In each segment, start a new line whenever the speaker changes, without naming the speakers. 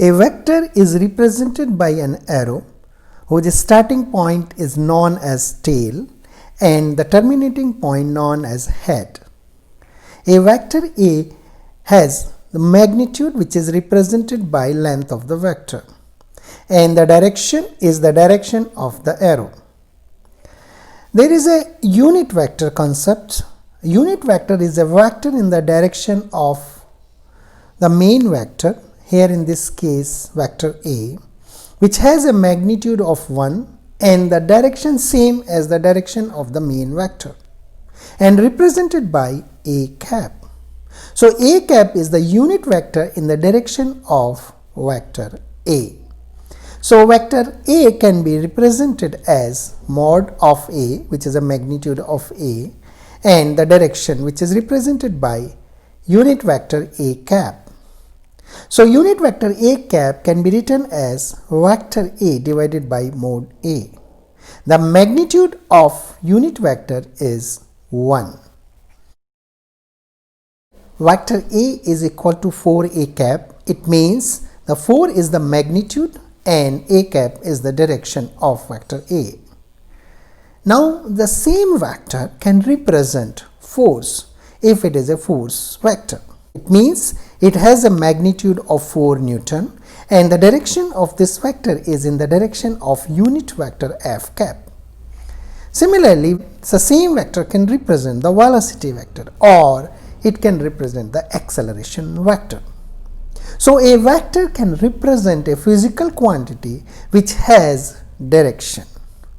A vector is represented by an arrow whose starting point is known as tail and the terminating point known as head. A vector A has the magnitude which is represented by length of the vector, and the direction is the direction of the arrow. There is a unit vector concept. Unit vector is a vector in the direction of the main vector, here in this case vector A, which has a magnitude of 1 and the direction same as the direction of the main vector, and represented by A cap. So A cap is the unit vector in the direction of vector A. So vector A can be represented as mod of A, which is a magnitude of A, and the direction which is represented by unit vector A cap. So unit vector A cap can be written as vector A divided by mod A. The magnitude of unit vector is 1. Vector A is equal to 4A cap. It means the 4 is the magnitude and A cap is the direction of vector A. Now the same vector can represent force if it is a force vector. It means it has a magnitude of 4 Newton and the direction of this vector is in the direction of unit vector F cap. Similarly, the same vector can represent the velocity vector or it can represent the acceleration vector. So a vector can represent a physical quantity which has direction.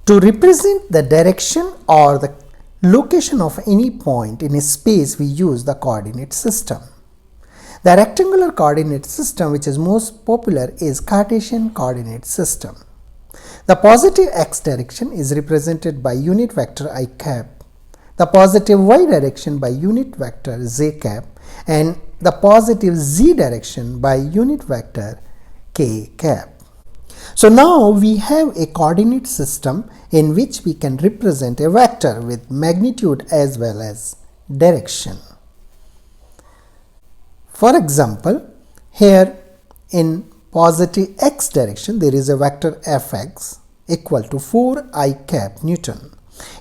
To represent the direction or the location of any point in a space, we use the coordinate system. The rectangular coordinate system which is most popular is Cartesian coordinate system. The positive x direction is represented by unit vector I cap, the positive y direction by unit vector j cap, and the positive z direction by unit vector k cap. So now we have a coordinate system in which we can represent a vector with magnitude as well as direction. For example, here in positive x direction there is a vector fx equal to 4I cap Newton.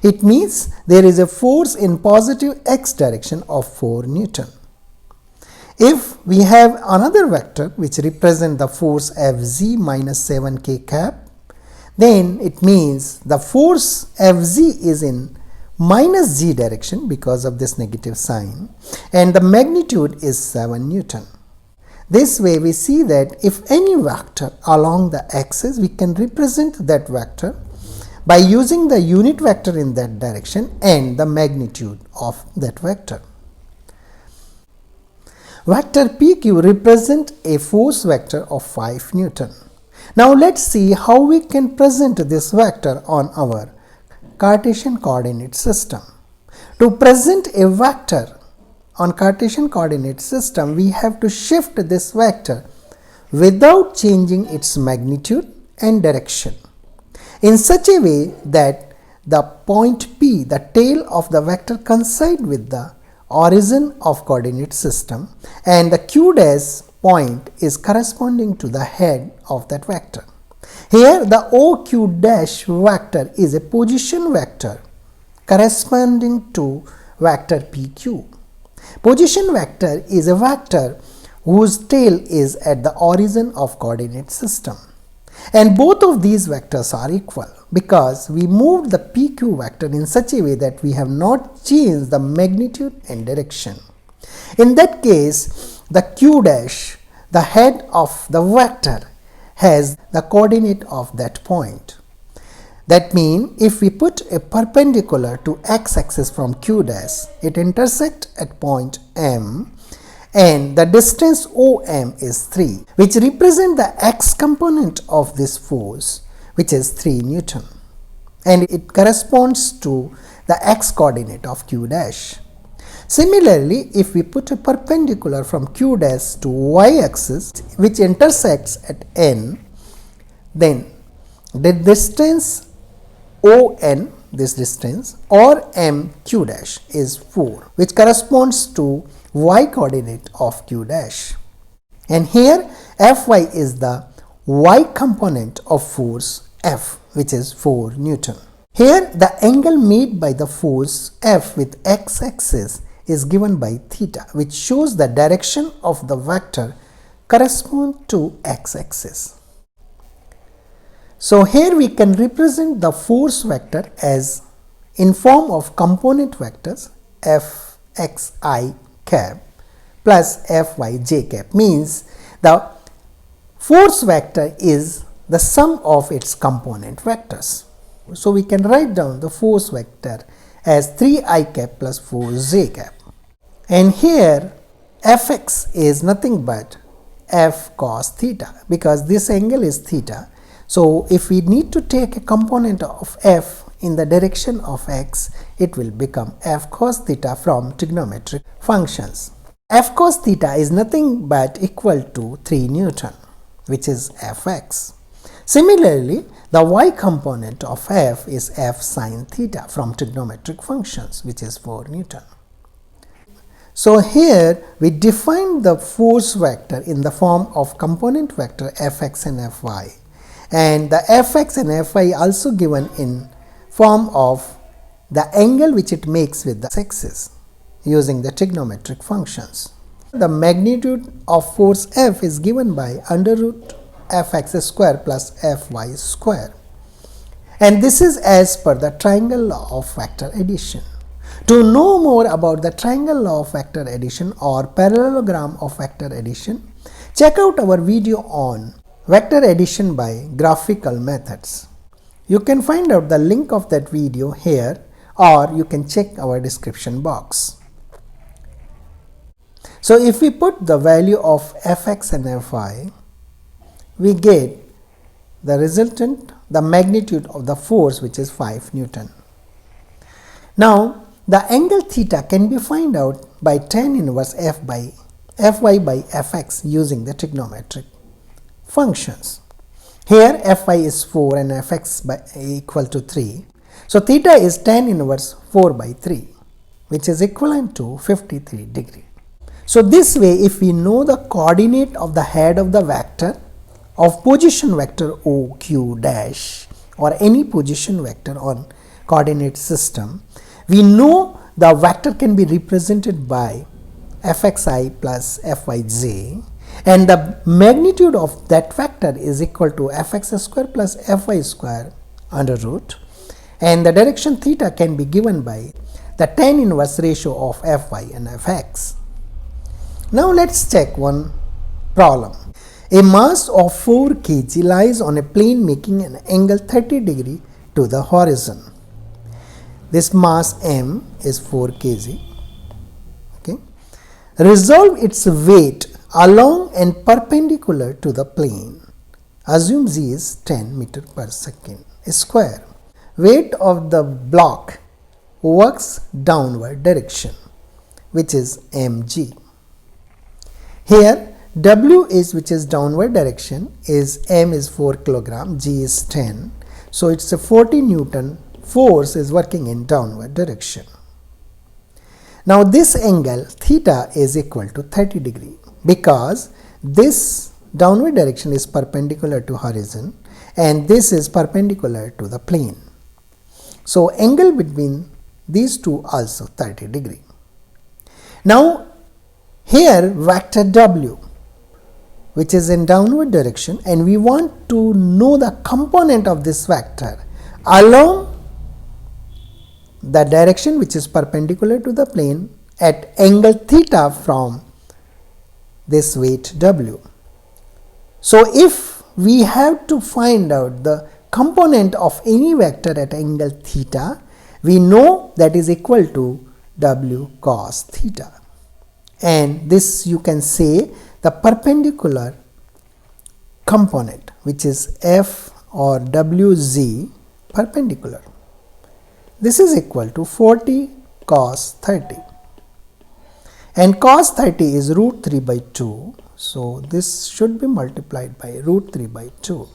It means there is a force in positive x direction of 4 Newton. If we have another vector which represents the force Fg minus 7k cap, then it means the force Fg is in minus g direction because of this negative sign and the magnitude is 7 Newton. This way we see that if any vector along the axis, we can represent that vector by using the unit vector in that direction and the magnitude of that vector. Vector PQ represents a force vector of 5 Newton. Now let's see how we can present this vector on our Cartesian coordinate system. To present a vector on Cartesian coordinate system, we have to shift this vector without changing its magnitude and direction in such a way that the point P, the tail of the vector, coincide with the origin of coordinate system and the Q dash point is corresponding to the head of that vector. Here the OQ dash vector is a position vector corresponding to vector PQ. Position vector is a vector whose tail is at the origin of coordinate system, and both of these vectors are equal because we moved the PQ vector in such a way that we have not changed the magnitude and direction. In that case, the Q dash, the head of the vector, has the coordinate of that point. That means if we put a perpendicular to x-axis from Q dash, it intersects at point M and the distance OM is 3, which represents the x component of this force, which is 3 Newton, and it corresponds to the x coordinate of Q dash. Similarly, if we put a perpendicular from Q dash to y-axis which intersects at N, then the distance ON, this distance, or MQ dash is 4, which corresponds to y coordinate of Q dash. And here Fy is the y component of force F, which is 4 Newton. Here the angle made by the force F with x-axis is given by theta, which shows the direction of the vector correspond to x-axis. So here we can represent the force vector as in form of component vectors Fxi cap plus Fyj cap, means the force vector is the sum of its component vectors. So we can write down the force vector as 3i cap plus 4j cap. And here Fx is nothing but F cos theta, because this angle is theta. So if we need to take a component of F in the direction of x, it will become F cos theta from trigonometric functions. F cos theta is nothing but equal to 3 Newton, which is Fx. Similarly, the y component of F is F sin theta from trigonometric functions, which is 4 Newton. So here we define the force vector in the form of component vector Fx and Fy, and the Fx and Fy also given in form of the angle which it makes with the axis using the trigonometric functions. The magnitude of force F is given by under root Fx square plus Fy square, and this is as per the triangle law of vector addition. To know more about the triangle law of vector addition or parallelogram of vector addition, check out our video on vector addition by graphical methods. You can find out the link of that video here, or you can check our description box. So if we put the value of Fx and Fy, we get the resultant, the magnitude of the force, which is 5 Newton. Now the angle theta can be found out by tan inverse Fy by Fx using the trigonometric functions. Here Fy is 4 and Fx equal to 3. So theta is tan inverse 4 by 3, which is equivalent to 53 degree. So this way, if we know the coordinate of the head of the vector of position vector OQ dash or any position vector on coordinate system, we know the vector can be represented by Fxi plus Fyj, and the magnitude of that vector is equal to Fx square plus Fy square under root, and the direction theta can be given by the tan inverse ratio of Fy and Fx. Now let's check one problem. A mass of 4 kg lies on a plane making an angle 30 degree to the horizon. This mass m is 4 kg. Okay. Resolve its weight along and perpendicular to the plane. Assume z is 10 meter per second square. Weight of the block works downward direction, which is mg. Here W is, which is downward direction, is m is 4 kilogram, g is 10. So it's a 40 Newton force is working in downward direction. Now this angle theta is equal to 30 degree, because this downward direction is perpendicular to horizon and this is perpendicular to the plane. So angle between these two also 30 degree. Now here vector W, which is in downward direction, and we want to know the component of this vector along the direction which is perpendicular to the plane at angle theta from this weight W. So if we have to find out the component of any vector at angle theta, we know that is equal to W cos theta, and this you can say the perpendicular component, which is F or WZ perpendicular. This is equal to 40 cos 30, and cos 30 is root 3 by 2. So this should be multiplied by root 3 by 2,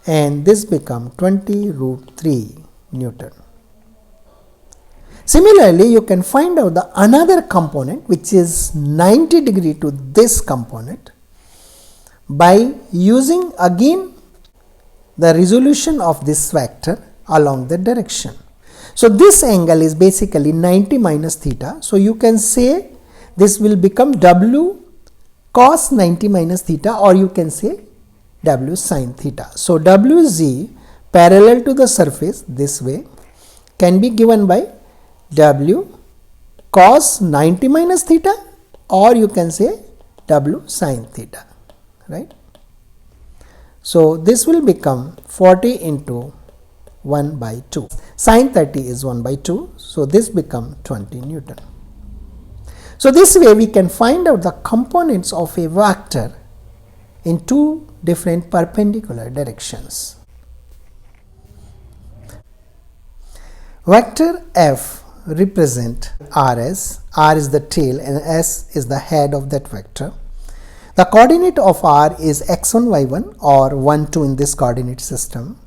and this become 20 root 3 Newton. Similarly, you can find out the another component which is 90 degree to this component, by using again the resolution of this vector along the direction. So this angle is basically 90 minus theta. So you can say this will become W cos 90 minus theta, or you can say W sin theta. So WZ parallel to the surface this way can be given by W cos 90 minus theta, or you can say W sin theta, right. So this will become 40 into 1 by 2. Sin 30 is 1 by 2. So this become 20 Newton. So this way we can find out the components of a vector in two different perpendicular directions. Vector F represent Rs. R is the tail and S is the head of that vector. The coordinate of R is x1, y1 or 1, 2 in this coordinate system,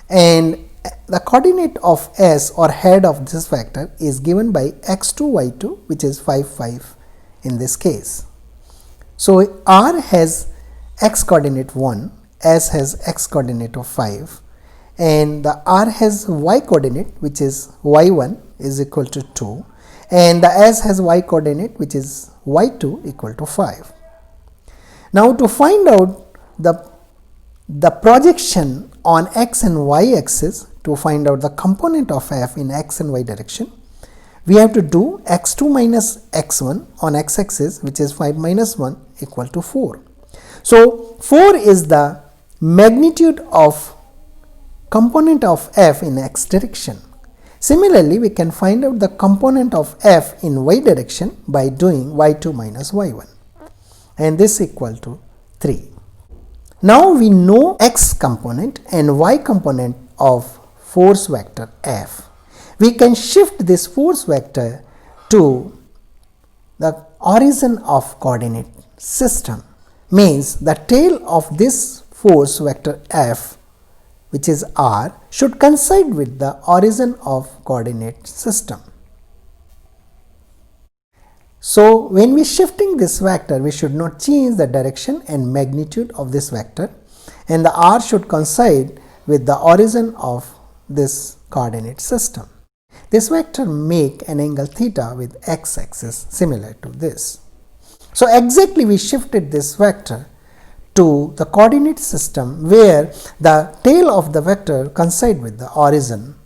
and the coordinate of S or head of this vector is given by x2, y2, which is 5, 5 in this case. So R has x coordinate 1, S has x coordinate of 5, and the R has y coordinate, which is y1 is equal to 2, and the S has y coordinate, which is y2 equal to 5. Now to find out the projection on x and y axis, to find out the component of F in x and y direction, we have to do x2 minus x1 on x axis, which is 5 minus 1 equal to 4. So 4 is the magnitude of component of F in x direction. Similarly, we can find out the component of F in y direction by doing y2 minus y1, and this equal to 3. Now we know x component and y component of force vector F. We can shift this force vector to the origin of coordinate system, means the tail of this force vector F, which is R, should coincide with the origin of coordinate system. So when we shifting this vector, we should not change the direction and magnitude of this vector, and the R should coincide with the origin of this coordinate system. This vector make an angle theta with x axis similar to this. So exactly we shifted this vector to the coordinate system where the tail of the vector coincide with the origin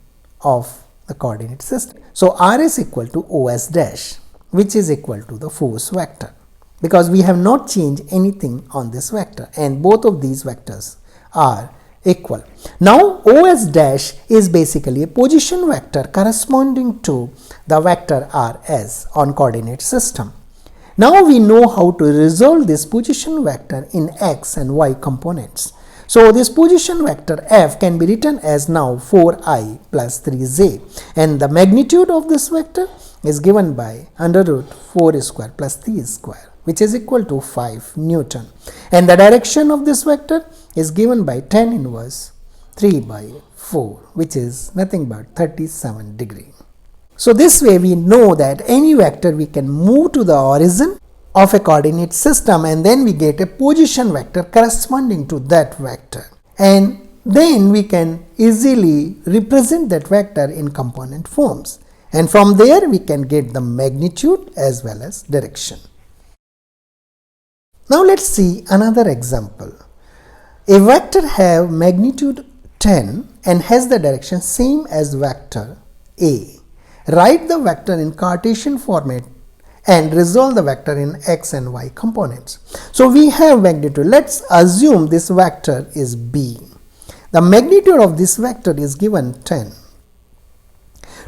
of the coordinate system. So R is equal to OS dash, which is equal to the force vector, because we have not changed anything on this vector and both of these vectors are equal. Now OS dash is basically a position vector corresponding to the vector RS on coordinate system. Now we know how to resolve this position vector in x and y components. So this position vector F can be written as now 4i plus 3j, and the magnitude of this vector is given by under root 4 square plus 3 square, which is equal to 5 Newton, and the direction of this vector is given by tan inverse 3 by 4, which is nothing but 37 degree. So this way we know that any vector we can move to the origin of a coordinate system, and then we get a position vector corresponding to that vector, and then we can easily represent that vector in component forms, and from there we can get the magnitude as well as direction. Now let's see another example. A vector have magnitude 10 and has the direction same as vector A. Write the vector in Cartesian format and resolve the vector in x and y components. So we have magnitude. Let's assume this vector is B. The magnitude of this vector is given 10.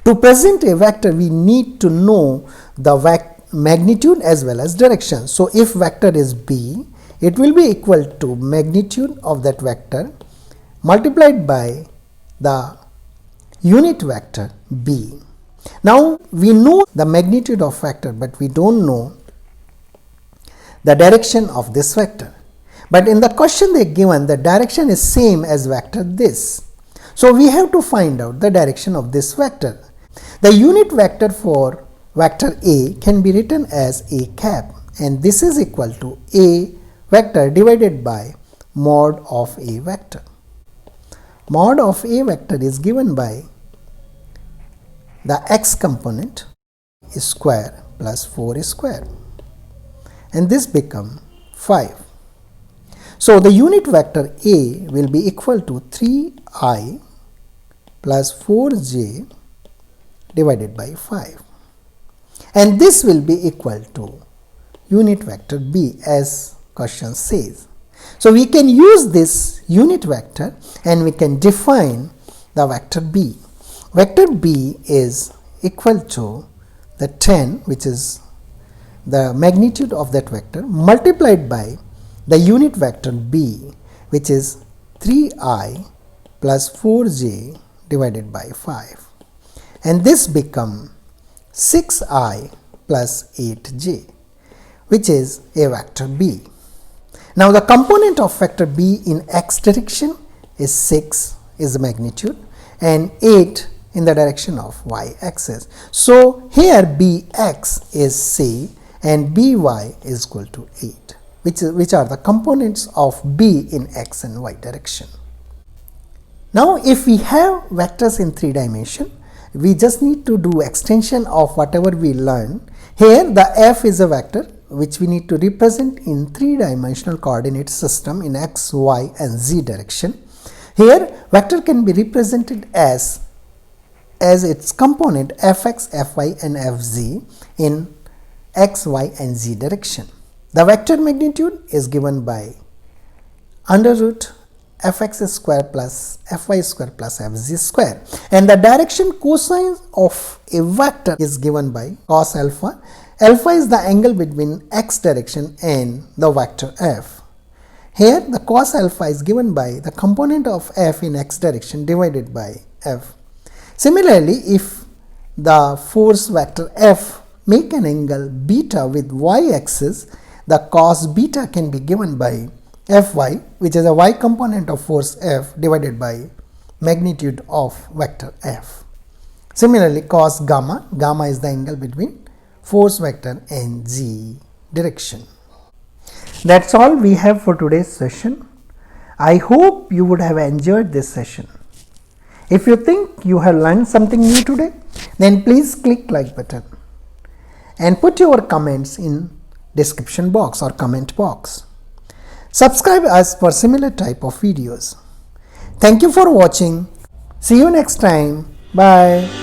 To present a vector, we need to know the magnitude as well as direction. So if vector is B, it will be equal to magnitude of that vector multiplied by the unit vector B. Now we know the magnitude of vector, but we don't know the direction of this vector. But in the question they given, the direction is same as vector this. So we have to find out the direction of this vector. The unit vector for vector A can be written as A cap, and this is equal to A vector divided by mod of a vector. Mod of a vector is given by the x component square plus 4 square, and this become 5. So the unit vector A will be equal to 3i plus 4j divided by 5, and this will be equal to unit vector B as question says. So we can use this unit vector and we can define the vector B. Vector B is equal to the 10, which is the magnitude of that vector, multiplied by the unit vector B, which is 3i plus 4j divided by 5, and this become 6i plus 8j, which is a vector B. Now the component of vector B in x direction is 6 is the magnitude, and 8 in the direction of y axis. So here Bx is C and By is equal to 8, which are the components of B in x and y direction. Now if we have vectors in 3 dimension, we just need to do extension of whatever we learned. Here the f is a vector which we need to represent in 3-dimensional coordinate system in x, y and z direction. Here vector can be represented as its component fx, fy and fz in x, y and z direction. The vector magnitude is given by under root fx square plus fy square plus fz square, and the direction cosine of a vector is given by cos alpha. Alpha is the angle between x direction and the vector f. Here the cos alpha is given by the component of f in x direction divided by f. Similarly, if the force vector f make an angle beta with y axis, the cos beta can be given by fy, which is a y component of force f divided by magnitude of vector f. Similarly, cos gamma, gamma is the angle between force vector and z direction. That's all we have for today's session. I hope you would have enjoyed this session. If you think you have learned something new today, then please click like button and put your comments in description box or comment box. Subscribe us for similar type of videos. Thank you for watching. See you next time. Bye.